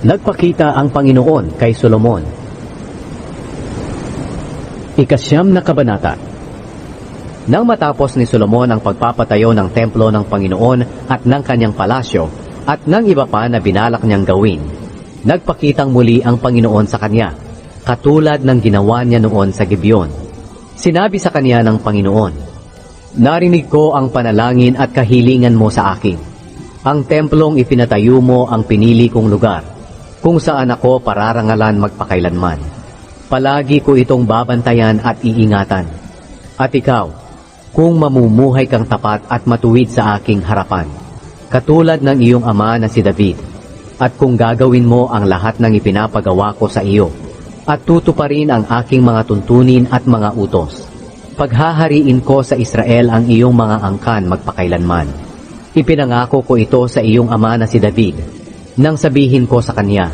Nagpakita ang Panginoon kay Solomon. Ikasyam na kabanata. Nang matapos ni Solomon ang pagpapatayo ng templo ng Panginoon at ng kanyang palasyo at ng iba pa na binalak niyang gawin, nagpakitang muli ang Panginoon sa kanya, katulad ng ginawa niya noon sa Gibeon. Sinabi sa kanya ng Panginoon, "Narinig ko ang panalangin at kahilingan mo sa akin. Ang templong ipinatayo mo ang pinili kong lugar, kung saan ako pararangalan magpakailanman. Palagi ko itong babantayan at iingatan. At ikaw, kung mamumuhay kang tapat at matuwid sa aking harapan, katulad ng iyong ama na si David, at kung gagawin mo ang lahat ng ipinapagawa ko sa iyo, at tutuparin ang aking mga tuntunin at mga utos, paghahariin ko sa Israel ang iyong mga angkan magpakailanman. Ipinangako ko ito sa iyong ama na si David, nang sabihin ko sa kanya,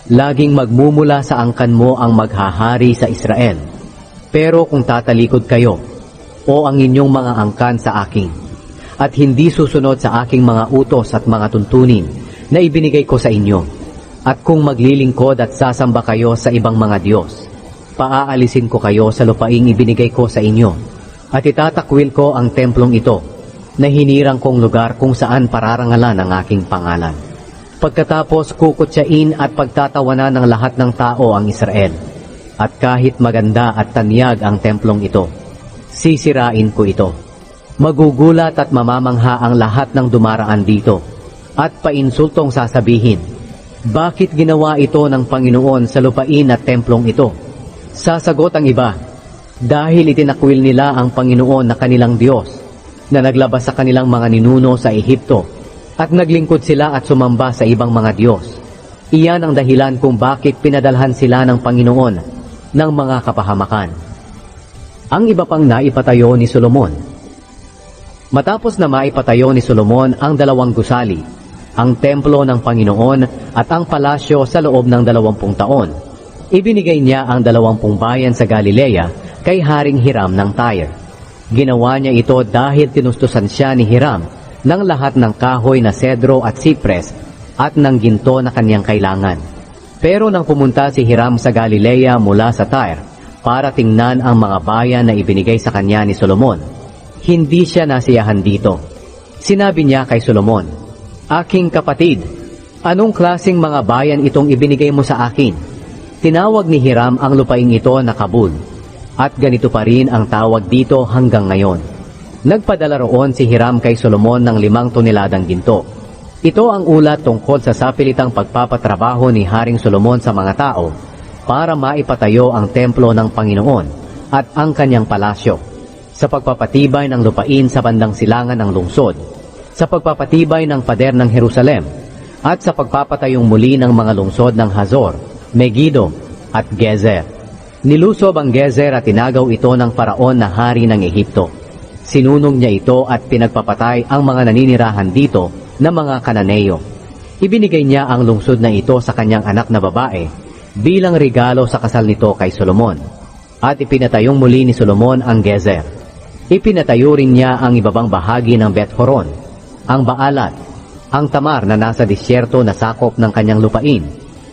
laging magmumula sa angkan mo ang maghahari sa Israel. Pero kung tatalikod kayo, o ang inyong mga angkan sa akin, at hindi susunod sa aking mga utos at mga tuntunin na ibinigay ko sa inyo, at kung maglilingkod at sasamba kayo sa ibang mga Diyos, paaalisin ko kayo sa lupaing ibinigay ko sa inyo, at itatakwil ko ang templong ito, na hinirang kong lugar kung saan pararangalan ang aking pangalan. Pagkatapos kukutsain at pagtatawanan ng lahat ng tao ang Israel, at kahit maganda at tanyag ang templong ito, sisirain ko ito. Magugulat at mamamangha ang lahat ng dumaraan dito, at painsultong sasabihin, bakit ginawa ito ng Panginoon sa lupain at templong ito? Sasagot ang iba, dahil itinakwil nila ang Panginoon na kanilang Diyos, na naglabas sa kanilang mga ninuno sa Ehipto, at naglingkod sila at sumamba sa ibang mga Diyos. Iyan ang dahilan kung bakit pinadalhan sila ng Panginoon ng mga kapahamakan. Ang iba pang naipatayo ni Solomon. Matapos na maipatayo ni Solomon ang 2 gusali, ang templo ng Panginoon at ang palasyo sa loob ng 20 taon, ibinigay niya ang 20 bayan sa Galilea kay Haring Hiram ng Tyre. Ginawa niya ito dahil tinustusan siya ni Hiram ng lahat ng kahoy na sedro at sipres at ng ginto na kanyang kailangan. Pero nang pumunta si Hiram sa Galilea mula sa Tyre para tingnan ang mga bayan na ibinigay sa kanya ni Solomon, hindi siya nasiyahan dito. Sinabi niya kay Solomon, "Aking kapatid, anong klaseng mga bayan itong ibinigay mo sa akin?" Tinawag ni Hiram ang lupaing ito na Kabul, at ganito pa rin ang tawag dito hanggang ngayon. Nagpadala roon si Hiram kay Solomon ng 5 toneladang ginto. Ito ang ulat tungkol sa sapilitang pagpapatrabaho ni Haring Solomon sa mga tao para maipatayo ang templo ng Panginoon at ang kanyang palasyo, sa pagpapatibay ng lupain sa bandang silangan ng lungsod, sa pagpapatibay ng pader ng Jerusalem, at sa pagpapatayong muli ng mga lungsod ng Hazor, Megiddo, at Gezer. Nilusob ang Gezer at tinagaw ito ng paraon na hari ng Ehipto. Sinunog niya ito at pinagpapatay ang mga naninirahan dito na mga Kananeo. Ibinigay niya ang lungsod na ito sa kanyang anak na babae bilang regalo sa kasal nito kay Solomon. At ipinatayong muli ni Solomon ang Gezer. Ipinatayo rin niya ang ibabang bahagi ng Beth-horon, ang Baalat, ang Tamar na nasa disyerto na sakop ng kanyang lupain,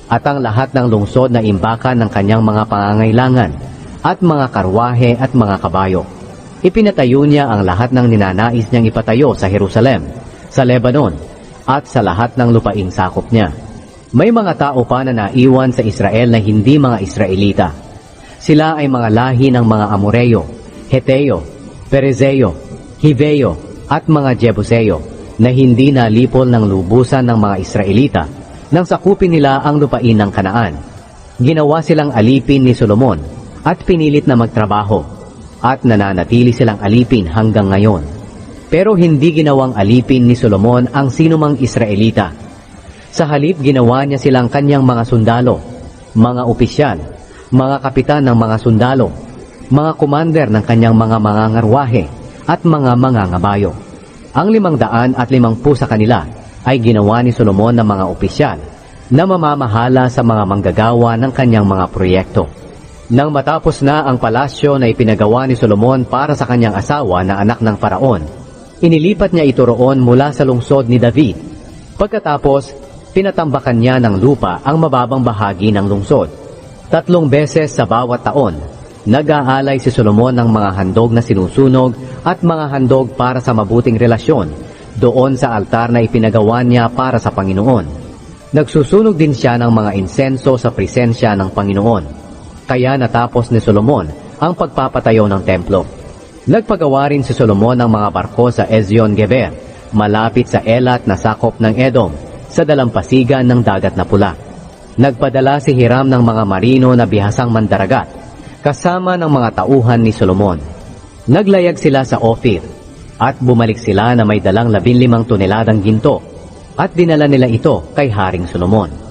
at ang lahat ng lungsod na imbakan ng kanyang mga pangangailangan, at mga karwahe at mga kabayo. Ipinatayo niya ang lahat ng ninanais niyang ipatayo sa Jerusalem, sa Lebanon, at sa lahat ng lupaing sakop niya. May mga tao pa na naiwan sa Israel na hindi mga Israelita. Sila ay mga lahi ng mga Amoreo, Heteo, Perezeo, Hiveo, at mga Jebuseo, na hindi nalipol ng lubusan ng mga Israelita nang sakupin nila ang lupain ng Kanaan. Ginawa silang alipin ni Solomon at pinilit na magtrabaho, at nananatili silang alipin hanggang ngayon. Pero hindi ginawang alipin ni Solomon ang sinumang Israelita. Sa halip ginawa niya silang kanyang mga sundalo, mga opisyal, mga kapitan ng mga sundalo, mga komander ng kanyang mga mangangarwahe, at mga mangangabayo. Ang 550 sa kanila ay ginawa ni Solomon ng mga opisyal na mamamahala sa mga manggagawa ng kanyang mga proyekto. Nang matapos na ang palasyo na ipinagawa ni Solomon para sa kanyang asawa na anak ng Paraon, inilipat niya ito roon mula sa lungsod ni David. Pagkatapos, Pinatambakan niya ng lupa ang mababang bahagi ng lungsod. 3 beses sa bawat taon, nag-aalay si Solomon ng mga handog na sinusunog at mga handog para sa mabuting relasyon doon sa altar na ipinagawa niya para sa Panginoon. Nagsusunog din siya ng mga insenso sa presensya ng Panginoon. Kaya natapos ni Solomon ang pagpapatayo ng templo. Nagpagawa rin si Solomon ng mga barko sa Ezion-Geber, malapit sa Elat na sakop ng Edom, sa dalampasigan ng Dagat na Pula. Nagpadala si Hiram ng mga marino na bihasang mandaragat, kasama ng mga tauhan ni Solomon. Naglayag sila sa Ophir, at bumalik sila na may dalang 15 toneladang ginto, at dinala nila ito kay Haring Solomon.